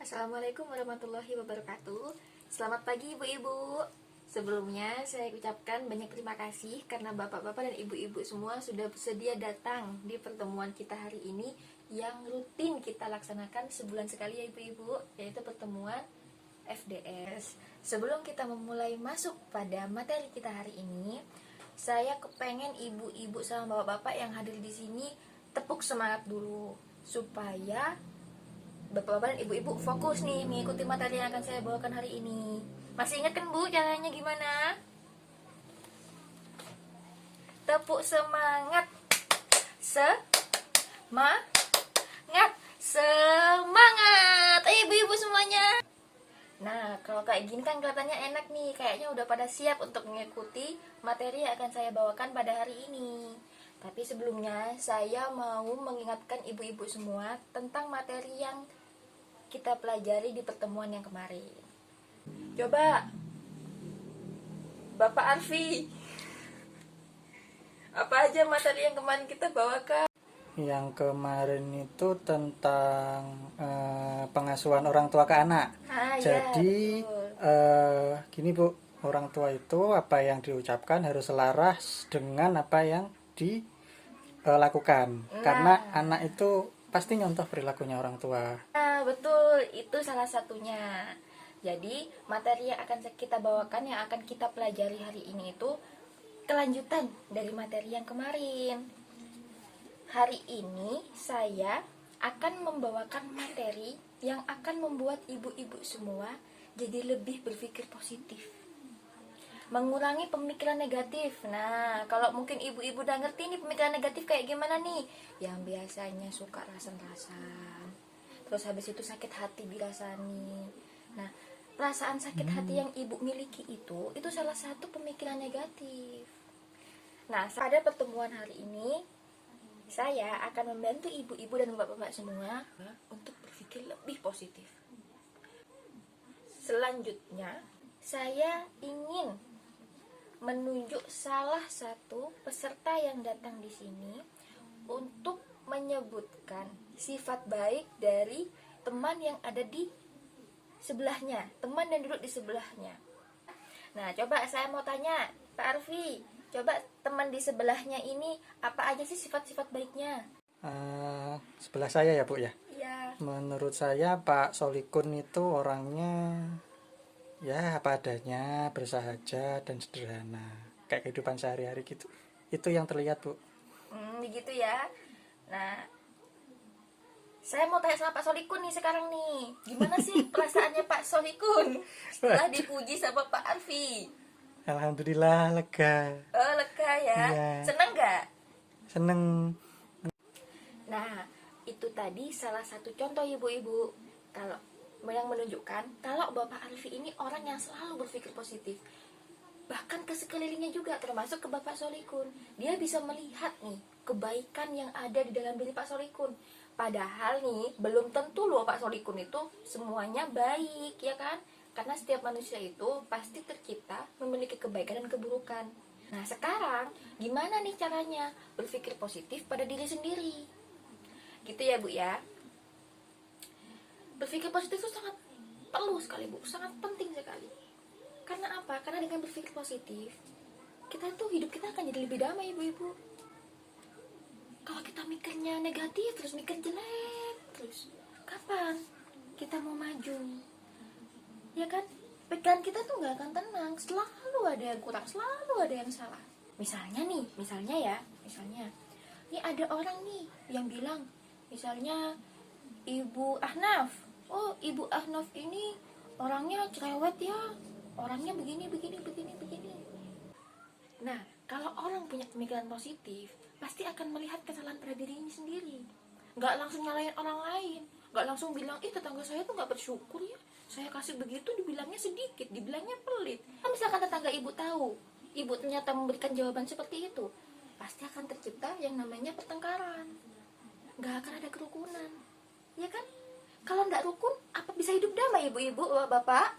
Assalamualaikum warahmatullahi wabarakatuh. Selamat pagi ibu-ibu. Sebelumnya saya ucapkan banyak terima kasih karena bapak-bapak dan ibu-ibu semua sudah bersedia datang di pertemuan kita hari ini yang rutin kita laksanakan sebulan sekali ya ibu-ibu, yaitu pertemuan FDS. Sebelum kita memulai masuk pada materi kita hari ini, saya kepengen ibu-ibu sama bapak-bapak yang hadir di sini tepuk semangat dulu supaya bapak-bapak dan ibu-ibu fokus nih mengikuti materi yang akan saya bawakan hari ini. Masih ingat kan Bu caranya gimana? Tepuk semangat. Semangat. Ibu-ibu semuanya. Nah, kalau kayak gini kan kelihatannya enak nih. Kayaknya udah pada siap untuk mengikuti materi yang akan saya bawakan pada hari ini. Tapi sebelumnya saya mau mengingatkan ibu-ibu semua tentang materi yang kita pelajari di pertemuan yang kemarin. Coba Bapak Arfi, apa aja materi yang kemarin kita bawakan? Yang kemarin itu tentang pengasuhan orang tua ke anak. Jadi gini Bu, orang tua itu apa yang diucapkan harus selaras dengan apa yang dilakukan. Karena anak itu pasti nyontoh perilakunya orang tua. Nah, betul, itu salah satunya. Jadi, materi yang akan kita bawakan, yang akan kita pelajari hari ini itu kelanjutan dari materi yang kemarin. Hari ini saya akan membawakan materi yang akan membuat ibu-ibu semua jadi lebih berpikir positif, mengurangi pemikiran negatif. Nah, kalau mungkin ibu-ibu udah ngerti nih pemikiran negatif kayak gimana nih, yang biasanya suka rasan-rasan, terus habis itu sakit hati dirasani. Nah, perasaan sakit hati yang ibu miliki itu salah satu pemikiran negatif. Nah, pada pertemuan hari ini saya akan membantu ibu-ibu dan bapak-bapak semua untuk berpikir lebih positif. Selanjutnya, saya ingin menunjuk salah satu peserta yang datang di sini untuk menyebutkan sifat baik dari teman yang ada di sebelahnya, teman yang duduk di sebelahnya. Nah, coba saya mau tanya, Pak Arfi, coba teman di sebelahnya ini apa aja sih sifat-sifat baiknya? Sebelah saya ya Bu ya. Iya. Menurut saya Pak Solikun itu orangnya ya apa adanya, bersahaja dan sederhana. Kayak kehidupan sehari-hari gitu. Itu yang terlihat Bu. Begitu ya. Nah, saya mau tanya sama Pak Solikun nih sekarang nih. Gimana sih perasaannya Pak Solikun setelah dipuji sama Pak Arfi? Alhamdulillah lega. Oh, lega ya. Iya. Seneng gak? Seneng. Nah, itu tadi salah satu contoh ibu-ibu kalau yang menunjukkan kalau Bapak Arfi ini orang yang selalu berpikir positif. Bahkan ke sekelilingnya juga, termasuk ke Bapak Solikun. Dia bisa melihat nih kebaikan yang ada di dalam diri Pak Solikun. Padahal nih belum tentu loh Pak Solikun itu semuanya baik, ya kan? Karena setiap manusia itu pasti tercipta memiliki kebaikan dan keburukan. Nah, sekarang gimana nih caranya berpikir positif pada diri sendiri? Gitu ya Bu ya. Berpikir positif itu sangat perlu sekali Bu, sangat penting sekali. Karena apa? Karena dengan berpikir positif, kita tuh hidup kita akan jadi lebih damai ibu-ibu. Kalau kita mikirnya negatif, terus mikir jelek, terus kapan kita mau maju? Ya kan? Pikiran kita tuh gak akan tenang, selalu ada yang kurang, selalu ada yang salah. Misalnya ini ada orang nih yang bilang, misalnya Ibu Ahnaf, oh Ibu Ahnaf ini orangnya cerewet ya, orangnya begini. Nah, kalau orang punya pemikiran positif, pasti akan melihat kesalahan pada dirinya sendiri. Gak langsung nyalain orang lain, gak langsung bilang, tetangga saya tuh gak bersyukur ya, saya kasih begitu dibilangnya sedikit, dibilangnya pelit. Nah, misalkan tetangga ibu tahu, ibu ternyata memberikan jawaban seperti itu, pasti akan tercipta yang namanya pertengkaran. Gak akan ada kerukunan, ya kan? Kalau nggak rukun, apa bisa hidup damai ibu-ibu, bapak?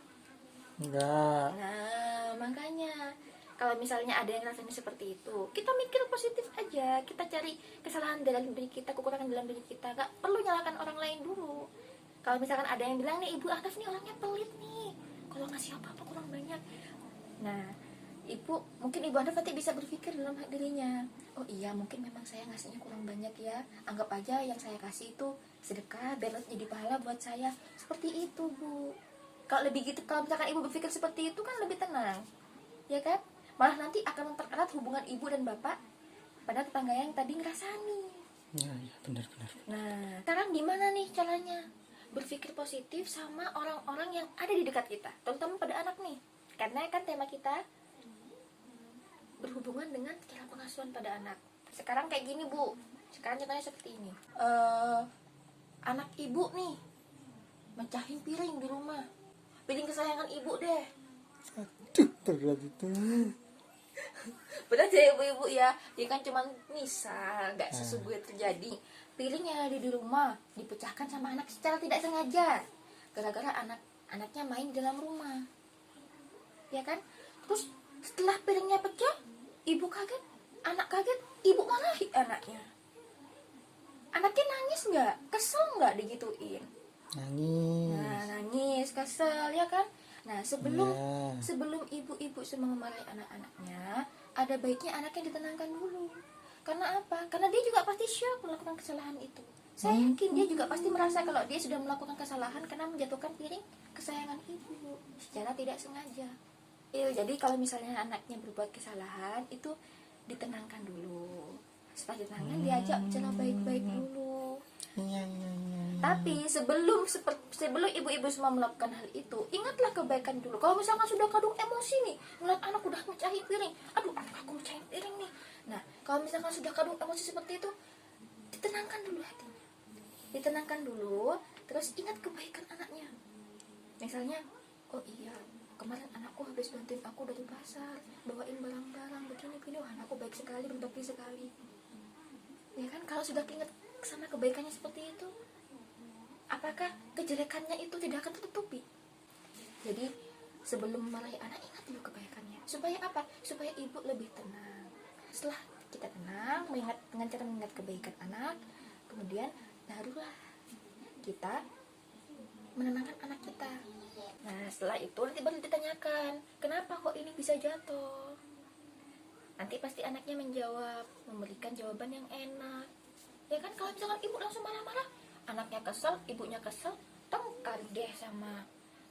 Enggak. Nah, makanya kalau misalnya ada yang rasanya seperti itu, kita mikir positif aja, kita cari kesalahan dalam diri kita, kekurangan dalam diri kita, nggak perlu nyalakan orang lain dulu. Kalau misalkan ada yang bilang nih, Ibu Arnaf nih orangnya pelit nih, kalau ngasih apa-apa kurang banyak. Nah, mungkin Ibu Arnaf nanti bisa berpikir dalam dirinya, oh iya mungkin memang saya ngasihnya kurang banyak ya, anggap aja yang saya kasih itu sedekah biar jadi pahala buat saya. Seperti itu, Bu. Kalau lebih gitu, kalau misalkan Ibu berpikir seperti itu kan lebih tenang, ya kan? Malah nanti akan mempererat hubungan Ibu dan Bapak pada tetangga yang tadi ngerasani. Ya, benar-benar. Nah, sekarang gimana nih caranya berpikir positif sama orang-orang yang ada di dekat kita, terutama pada anak nih, karena kan tema kita berhubungan dengan cara pengasuhan pada anak. Sekarang kayak gini, Bu. Sekarang contohnya seperti ini. Anak Ibu nih mecahin piring di rumah, piring kesayangan Ibu deh. Aduh, berat itu. Benar ya ibu-ibu ya, dia kan cuma misal, nggak sesungguhnya terjadi. Piring yang ada di rumah dipecahkan sama anak secara tidak sengaja, gara-gara anaknya main di dalam rumah, ya kan? Terus setelah piringnya pecah, ibu kaget, anak kaget, ibu marahi anaknya. Anaknya nangis nggak, kesel nggak digituin? Nangis. Nah, nangis, kesel, ya kan? Nah, sebelum ibu-ibu semua memarahi anak-anaknya, ada baiknya anaknya ditenangkan dulu. Karena apa? Karena dia juga pasti syok melakukan kesalahan itu. Saya yakin dia juga pasti merasa kalau dia sudah melakukan kesalahan karena menjatuhkan piring kesayangan ibu secara tidak sengaja. Jadi kalau misalnya anaknya berbuat kesalahan, itu ditenangkan dulu. Setelah ditenangkan, diajak bicara baik-baik dulu. Iya. Tapi sebelum ibu-ibu semua melakukan hal itu, ingatlah kebaikan dulu. Kalau misalkan sudah kadung emosi nih, ngeliat anak udah mecahin piring, aduh aku mecahin piring nih. Nah, kalau misalkan sudah kadung emosi seperti itu, ditenangkan dulu hatinya. Ditenangkan dulu, terus ingat kebaikan anaknya. Misalnya, oh iya, kemarin anakku habis bantuin aku dari pasar, bawain barang-barang begini-begini, wah anakku baik sekali, berbakti sekali. Ya kan, kalau sudah ingat sama kebaikannya seperti itu, apakah kejelekannya itu tidak akan tertutupi? Jadi sebelum memarahi anak, ingat dulu kebaikannya. Supaya apa? Supaya ibu lebih tenang. Setelah kita tenang, dengan cara mengingat kebaikan anak, kemudian barulah kita menenangkan anak kita. Nah, setelah itu nanti baru ditanyakan, kenapa kok ini bisa jatuh? Nanti pasti anaknya menjawab, memberikan jawaban yang enak. Ya kan, kalau misalkan ibu langsung marah-marah, anaknya kesel, ibunya kesel, tengkar deh sama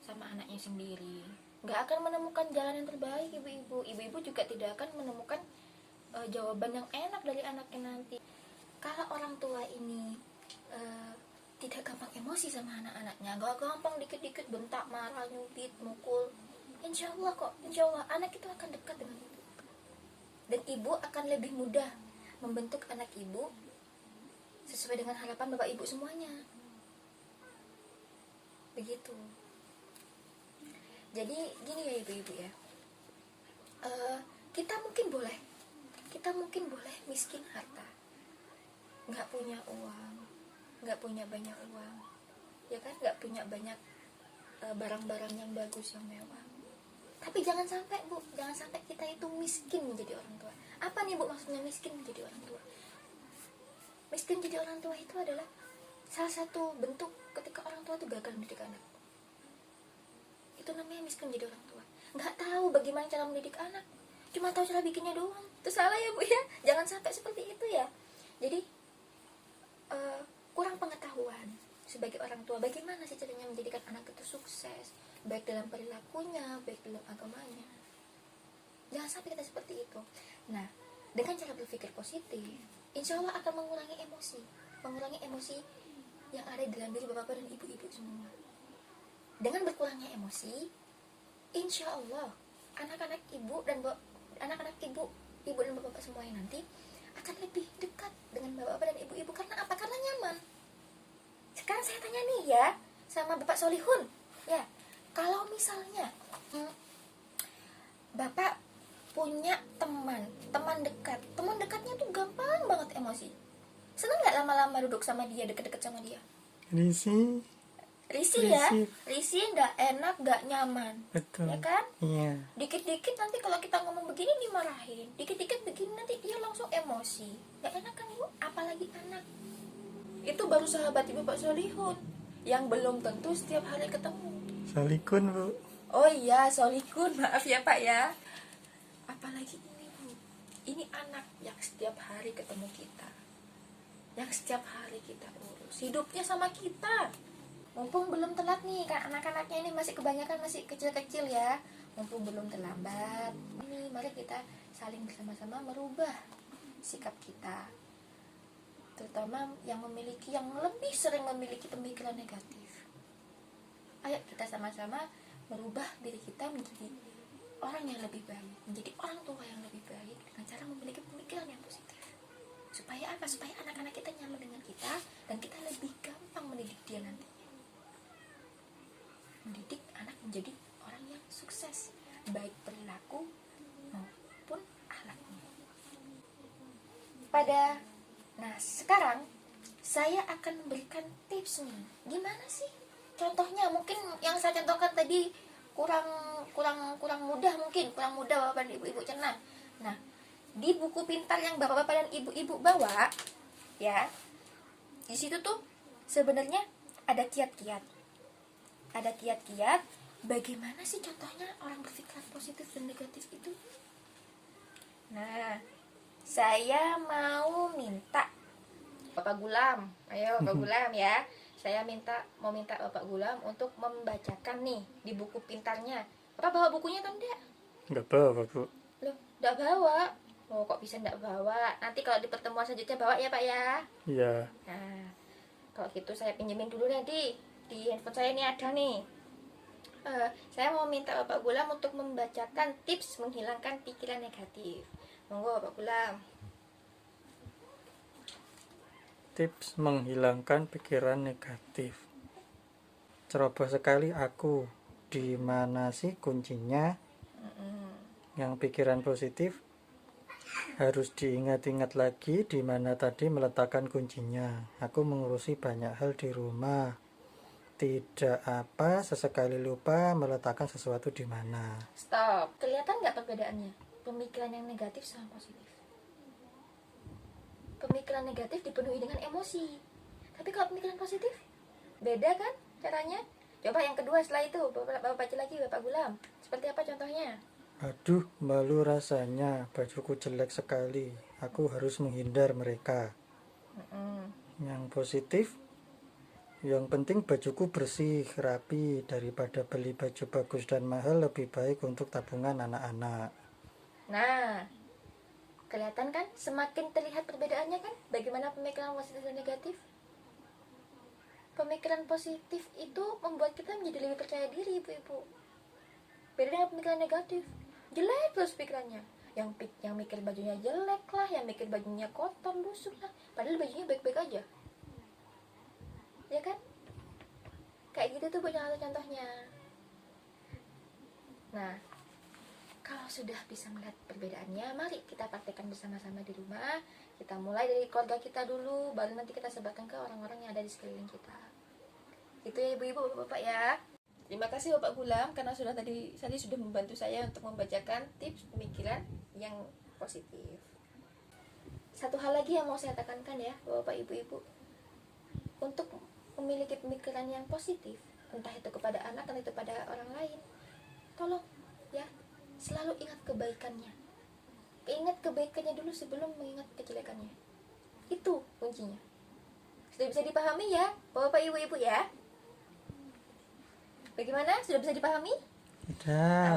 anaknya sendiri. Nggak akan menemukan jalan yang terbaik ibu-ibu. Ibu-ibu juga tidak akan menemukan jawaban yang enak dari anaknya nanti. Kalau orang tua ini tidak gampang emosi sama anak-anaknya, nggak gampang dikit-dikit bentak, marah, nyubit, mukul, insya Allah anak itu akan dekat dengan ibu. Dan ibu akan lebih mudah membentuk anak ibu sesuai dengan harapan bapak ibu semuanya. Begitu. Jadi gini ya ibu-ibu ya, kita mungkin boleh miskin harta, nggak punya uang, nggak punya banyak uang, ya kan, nggak punya banyak barang-barang yang bagus, yang mewah. Tapi jangan sampai kita itu miskin menjadi orang tua. Apa nih Bu maksudnya miskin menjadi orang tua? Miskin jadi orang tua itu adalah salah satu bentuk ketika orang tua itu gagal mendidik anak. Itu namanya miskin menjadi orang tua. Nggak tahu bagaimana cara mendidik anak, cuma tahu cara bikinnya doang. Itu salah ya Bu ya. Jangan sampai seperti itu ya. Jadi kurang pengetahuan sebagai orang tua bagaimana sih caranya menjadikan anak itu sukses, baik dalam perilakunya, baik dalam agamanya. Jangan sampai kita seperti itu. Nah, dengan cara berpikir positif, insya Allah akan mengurangi emosi yang ada dalam diri bapak-bapak dan ibu-ibu semua. Dengan berkurangnya emosi, insya Allah anak-anak ibu dan bapak-bapak semuanya nanti akan lebih dekat dengan bapak-bapak dan ibu-ibu. Karena apa? Karena nyaman. Sekarang saya tanya nih ya sama Bapak Solihun, ya, kalau misalnya Bapak punya teman dekatnya tuh gampang banget emosi, seneng nggak lama-lama duduk sama dia, deket-deket sama dia? Risih ya, nggak enak, nggak nyaman. Betul. Ya kan? Iya. Dikit-dikit nanti kalau kita ngomong begini dimarahin, dikit-dikit begini nanti dia langsung emosi, nggak enak kan ibu? Apalagi anak. Itu baru sahabat ibu Pak Solihun. yang belum tentu setiap hari ketemu. Salikun Bu. Oh iya, solikun, maaf ya Pak ya. Apalagi ini Bu, ini anak yang setiap hari ketemu kita, yang setiap hari kita urus, hidupnya sama kita. Mumpung belum telat nih, kan anak-anaknya ini masih kebanyakan masih kecil-kecil ya. Mumpung belum terlambat, ini mari kita saling bersama-sama merubah sikap kita, terutama yang lebih sering memiliki pemikiran negatif. Ayo kita sama-sama merubah diri kita menjadi orang yang lebih baik, menjadi orang tua yang lebih baik dengan cara memiliki pemikiran yang positif. Supaya apa? Supaya anak-anak kita nyaman dengan kita dan kita lebih gampang mendidik dia nantinya. Mendidik anak menjadi orang yang sukses, baik perilaku maupun akhlaknya. Nah sekarang saya akan memberikan tips nih. Gimana sih? Contohnya mungkin yang saya contohkan tadi kurang mudah, mungkin kurang mudah Bapak dan Ibu-ibu cerna. Nah, di buku pintar yang Bapak-bapak dan Ibu-ibu bawa, ya, di situ tuh sebenarnya ada kiat-kiat. Ada kiat-kiat bagaimana sih contohnya orang berpikiran positif dan negatif itu. Nah, saya mau minta Bapak Gulam, ayo Bapak Gulam ya. Saya mau minta Bapak Gulam untuk membacakan nih di buku pintarnya. Bapak bawa bukunya atau enggak? Enggak bawa Bu. Loh, enggak bawa. Oh, kok bisa enggak bawa? Nanti kalau di pertemuan selanjutnya bawa ya Pak ya. Iya. Nah, kalau gitu saya pinjemin dulu nanti di handphone saya ini ada nih. Saya mau minta Bapak Gulam untuk membacakan tips menghilangkan pikiran negatif. Monggo Bapak Gulam. Tips menghilangkan pikiran negatif. Ceroboh sekali aku. Di mana sih kuncinya? Yang pikiran positif harus diingat-ingat lagi di mana tadi meletakkan kuncinya. Aku mengurusi banyak hal di rumah. Tidak apa, sesekali lupa meletakkan sesuatu di mana. Stop. Kelihatan nggak perbedaannya? Pemikiran yang negatif sama positif. Pemikiran negatif dipenuhi dengan emosi. Tapi kalau pemikiran positif, beda kan caranya? Coba yang kedua setelah itu, Bapak baca lagi Bapak Gulam. Seperti apa contohnya? Aduh, malu rasanya. Bajuku jelek sekali. Aku harus menghindar mereka. Yang positif, yang penting bajuku bersih, rapi. Daripada beli baju bagus dan mahal, lebih baik untuk tabungan anak-anak. Nah, kelihatan kan? Semakin terlihat perbedaannya kan? Bagaimana pemikiran positif dan negatif? Pemikiran positif itu membuat kita menjadi lebih percaya diri, ibu-ibu. Beda dengan pemikiran negatif. Jelek terus pikirannya. Yang mikir bajunya jelek lah, yang mikir bajunya kotor, busuk lah. Padahal bajunya baik-baik aja. Ya kan? Kayak gitu tuh banyak contohnya. Nah, kalau sudah bisa melihat perbedaannya, mari kita praktekkan bersama-sama di rumah. Kita mulai dari keluarga kita dulu, baru nanti kita sebarkan ke orang-orang yang ada di sekeliling kita. Itu ya ibu-ibu, bapak-bapak ya. Terima kasih Bapak Gulam karena tadi sudah membantu saya untuk membacakan tips pemikiran yang positif. Satu hal lagi yang mau saya tekankan ya, Bapak Ibu-ibu. Untuk memiliki pemikiran yang positif, entah itu kepada anak atau itu pada orang lain, tolong ya, selalu ingat kebaikannya. Ingat kebaikannya dulu sebelum mengingat kejelekannya. Itu kuncinya. Sudah bisa dipahami ya, Bapak Ibu-ibu ya? Bagaimana? Sudah bisa dipahami? Sudah.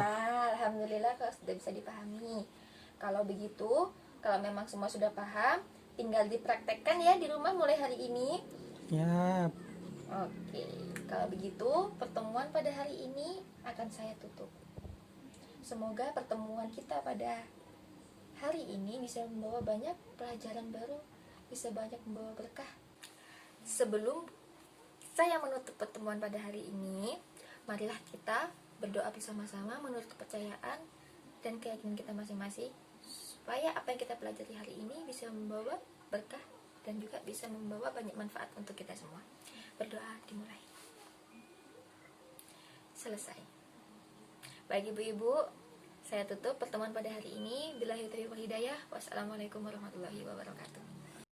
Alhamdulillah kalau sudah bisa dipahami. Kalau begitu, kalau memang semua sudah paham, tinggal dipraktekkan ya di rumah mulai hari ini. Ya. Oke, kalau begitu pertemuan pada hari ini akan saya tutup. Semoga pertemuan kita pada hari ini bisa membawa banyak pelajaran baru, bisa banyak membawa berkah. Sebelum saya menutup pertemuan pada hari ini, marilah kita berdoa bersama-sama menurut kepercayaan dan keyakinan kita masing-masing, supaya apa yang kita pelajari hari ini bisa membawa berkah dan juga bisa membawa banyak manfaat untuk kita semua. Berdoa dimulai. Selesai. Bagi ibu-ibu, saya tutup pertemuan pada hari ini. Billahi taufiq wal hidayah. Wassalamualaikum warahmatullahi wabarakatuh.